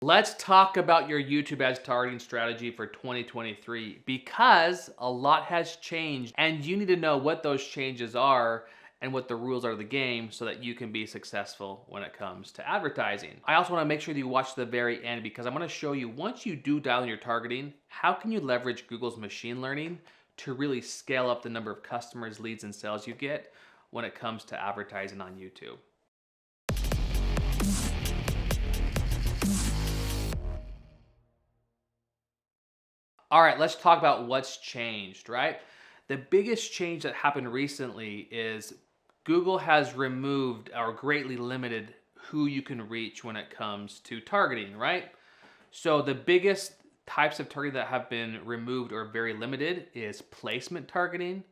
Let's talk about your YouTube ads targeting strategy for 2023 because a lot has changed and you need to know what those changes are and what the rules are of the game so that you can be successful when it comes to advertising. I also want to make sure that you watch the very end because I'm going to show you, once you do dial in your targeting, how can you leverage Google's machine learning to really scale up the number of customers, leads, and sales you get when it comes to advertising on YouTube. All right, let's talk about what's changed, right? The biggest change that happened recently is Google has removed or greatly limited who you can reach when it comes to targeting, right? So the biggest types of targeting that have been removed or very limited is placement targeting,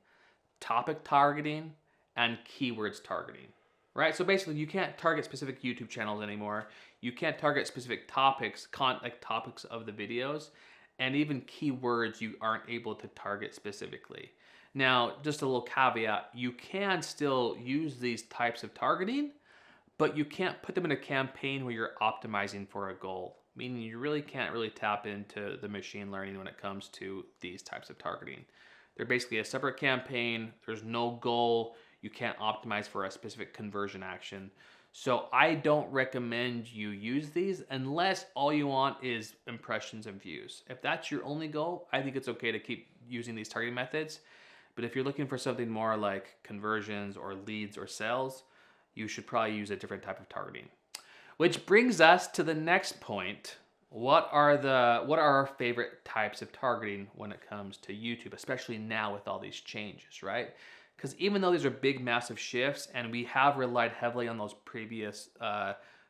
topic targeting, and keywords targeting, right? So basically you can't target specific YouTube channels anymore. You can't target specific topics, like topics of the videos, and even keywords you aren't able to target specifically. Now, just a little caveat, you can still use these types of targeting, but you can't put them in a campaign where you're optimizing for a goal, meaning you really can't tap into the machine learning when it comes to these types of targeting. They're basically a separate campaign. There's no goal. You can't optimize for a specific conversion action. So I don't recommend you use these unless all you want is impressions and views. If that's your only goal, I think it's okay to keep using these targeting methods. But if you're looking for something more like conversions or leads or sales, you should probably use a different type of targeting. Which brings us to the next point. What are our favorite types of targeting when it comes to YouTube, especially now with all these changes, right? Because even though these are big, massive shifts and we have relied heavily on those previous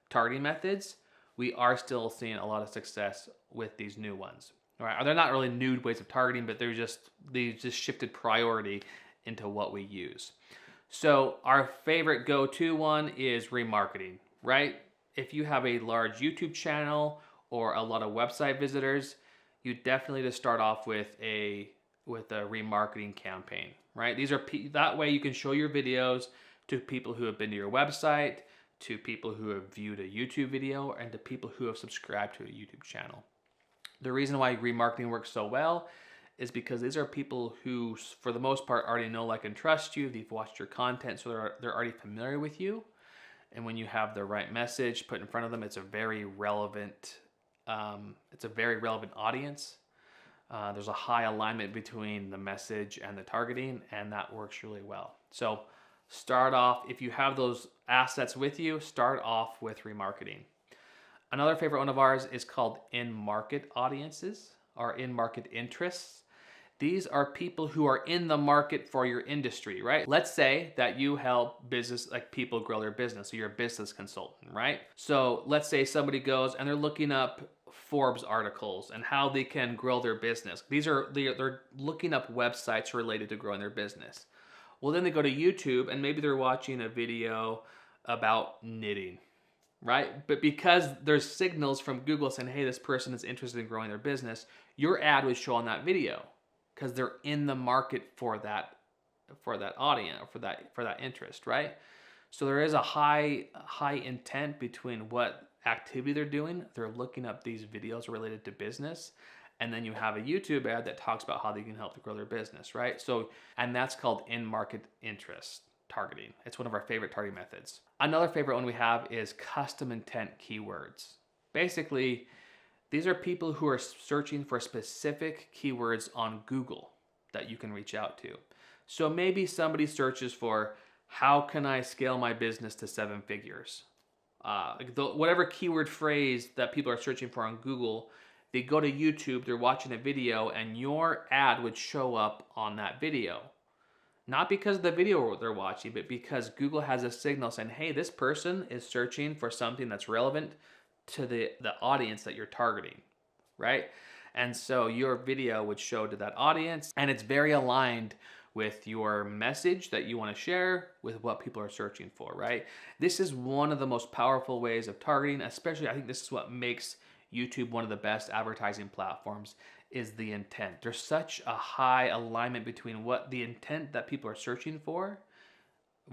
targeting methods, we are still seeing a lot of success with these new ones. All right, they're not really new ways of targeting, but they just shifted priority into what we use. So our favorite go-to one is remarketing, right? If you have a large YouTube channel or a lot of website visitors, you definitely need to start off with a remarketing campaign, right? That way you can show your videos to people who have been to your website, to people who have viewed a YouTube video, and to people who have subscribed to a YouTube channel. The reason why remarketing works so well is because these are people who, for the most part, already know, like, and trust you. They've watched your content, so they're already familiar with you. And when you have the right message put in front of them, it's a very relevant audience. There's a high alignment between the message and the targeting, and that works really well. So start off, if you have those assets with you, start off with remarketing. Another favorite one of ours is called in-market audiences or in-market interests. These are people who are in the market for your industry, right? Let's say that you help people grow their business. So you're a business consultant, right? So let's say somebody goes and they're looking up Forbes articles and how they can grow their business. They're looking up websites related to growing their business. Well, then they go to YouTube and maybe they're watching a video about knitting, right? But because there's signals from Google saying, hey, this person is interested in growing their business, your ad would show on that video because they're in the market for that audience, for that interest, right? So there is a high intent between what activity they're doing. They're looking up these videos related to business, and then you have a YouTube ad that talks about how they can help to grow their business, right? So, and that's called in-market interest targeting. It's one of our favorite targeting methods. Another favorite one we have is custom intent keywords. Basically, these are people who are searching for specific keywords on Google that you can reach out to. So maybe somebody searches for, how can I scale my business to 7 figures? Whatever keyword phrase that people are searching for on Google, they go to YouTube, they're watching a video, and your ad would show up on that video. Not because of the video they're watching, but because Google has a signal saying, hey, this person is searching for something that's relevant to the audience that you're targeting, right? And so your video would show to that audience, and it's very aligned with your message that you want to share with what people are searching for, right? This is one of the most powerful ways of targeting, especially I think this is what makes YouTube one of the best advertising platforms, is the intent. There's such a high alignment between what the intent that people are searching for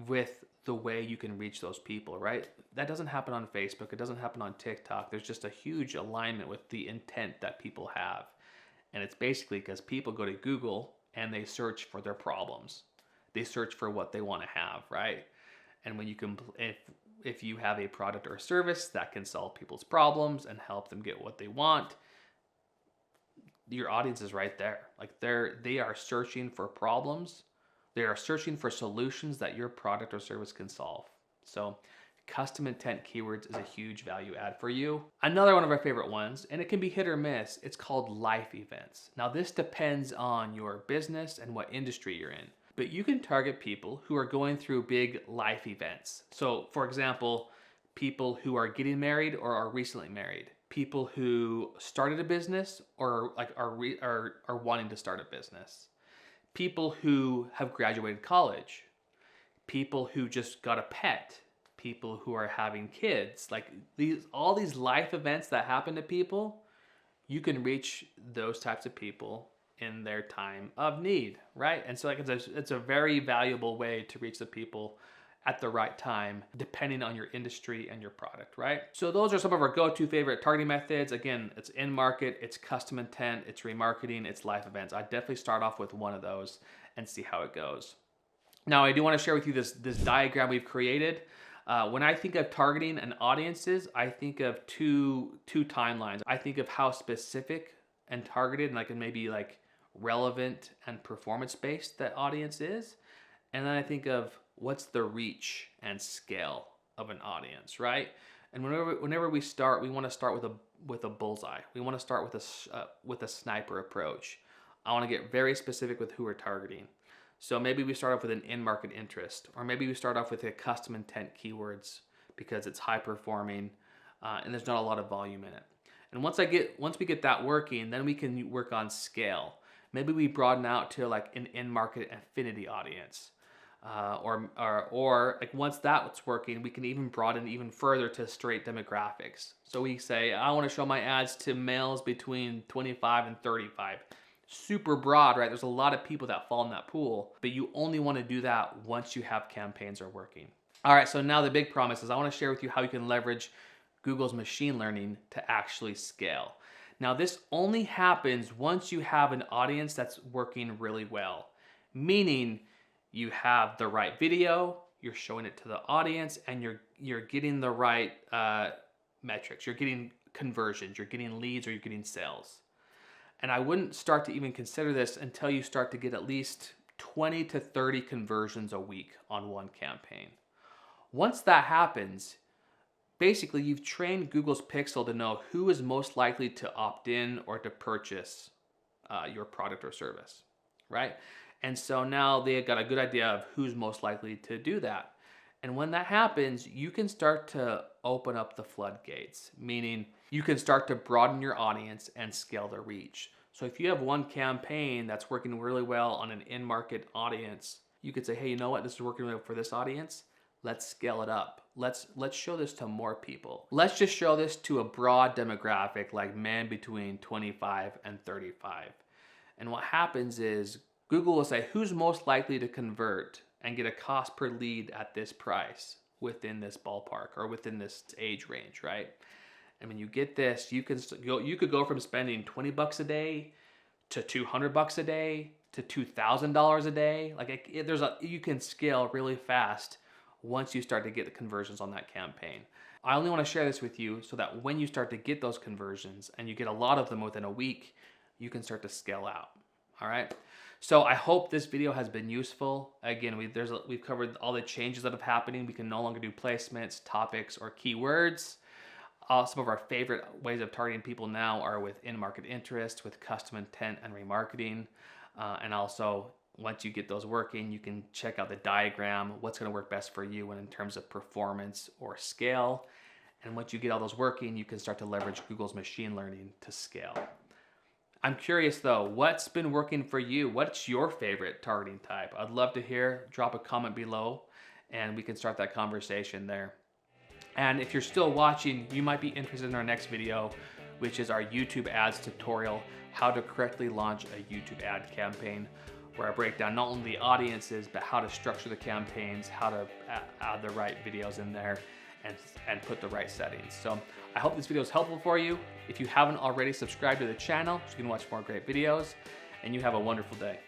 with the way you can reach those people, right? That doesn't happen on Facebook. It doesn't happen on TikTok. There's just a huge alignment with the intent that people have. And it's basically because people go to Google and they search for their problems. They search for what they want to have, right? And when you can, if you have a product or a service that can solve people's problems and help them get what they want, your audience is right there. Like they are searching for problems. They are searching for solutions that your product or service can solve. So custom intent keywords is a huge value add for you. Another one of our favorite ones, and it can be hit or miss, it's called life events. Now this depends on your business and what industry you're in, but you can target people who are going through big life events. So for example, people who are getting married or are recently married, people who started a business or like are wanting to start a business, people who have graduated college, people who just got a pet, people who are having kids. Like all these life events that happen to people, you can reach those types of people in their time of need, right? And so like it's a very valuable way to reach the people at the right time, depending on your industry and your product, right? So those are some of our go-to favorite targeting methods. Again, it's in-market, it's custom intent, it's remarketing, it's life events. I definitely start off with one of those and see how it goes. Now, I do want to share with you this diagram we've created. When I think of targeting and audiences, I think of two timelines. I think of how specific and targeted and like maybe like relevant and performance-based that audience is. And then I think of what's the reach and scale of an audience, right? And whenever we start, we want to start with a bullseye. We want to start with a sniper approach. I want to get very specific with who we're targeting. So maybe we start off with an in-market interest, or maybe we start off with a custom intent keywords because it's high performing and there's not a lot of volume in it. And once we get that working, then we can work on scale. Maybe we broaden out to like an in-market affinity audience. Or like once that's working, we can even broaden even further to straight demographics. So we say, I want to show my ads to males between 25 and 35. Super broad, right? There's a lot of people that fall in that pool, but you only want to do that once you have campaigns are working. All right, so now the big promise is I want to share with you how you can leverage Google's machine learning to actually scale. Now this only happens once you have an audience that's working really well, meaning you have the right video, you're showing it to the audience, and you're getting the right metrics. You're getting conversions, you're getting leads, or you're getting sales. And I wouldn't start to even consider this until you start to get at least 20 to 30 conversions a week on one campaign. Once that happens, basically you've trained Google's Pixel to know who is most likely to opt in or to purchase your product or service, right? And so now they've got a good idea of who's most likely to do that. And when that happens, you can start to open up the floodgates, meaning you can start to broaden your audience and scale the reach. So if you have one campaign that's working really well on an in-market audience, you could say, hey, you know what? This is working well for this audience. Let's scale it up. Let's show this to more people. Let's just show this to a broad demographic like men between 25 and 35. And what happens is Google will say, who's most likely to convert and get a cost per lead at this price within this ballpark or within this age range, right? And when you get this, you could go from spending 20 bucks a day to 200 bucks a day to $2,000 a day. Like you can scale really fast once you start to get the conversions on that campaign. I only want to share this with you so that when you start to get those conversions and you get a lot of them within a week, you can start to scale out. All right. So I hope this video has been useful. Again, we've covered all the changes that have happening. We can no longer do placements, topics, or keywords. Some of our favorite ways of targeting people now are with in-market interest, with custom intent and remarketing. And also, once you get those working, you can check out the diagram, what's going to work best for you in terms of performance or scale. And once you get all those working, you can start to leverage Google's machine learning to scale. I'm curious though, what's been working for you? What's your favorite targeting type? I'd love to hear. Drop a comment below and we can start that conversation there. And if you're still watching, you might be interested in our next video, which is our YouTube ads tutorial, how to correctly launch a YouTube ad campaign. where I break down not only the audiences, but how to structure the campaigns, how to add the right videos in there, and put the right settings. So I hope this video is helpful for you. If you haven't already, subscribe to the channel so you can watch more great videos, and you have a wonderful day.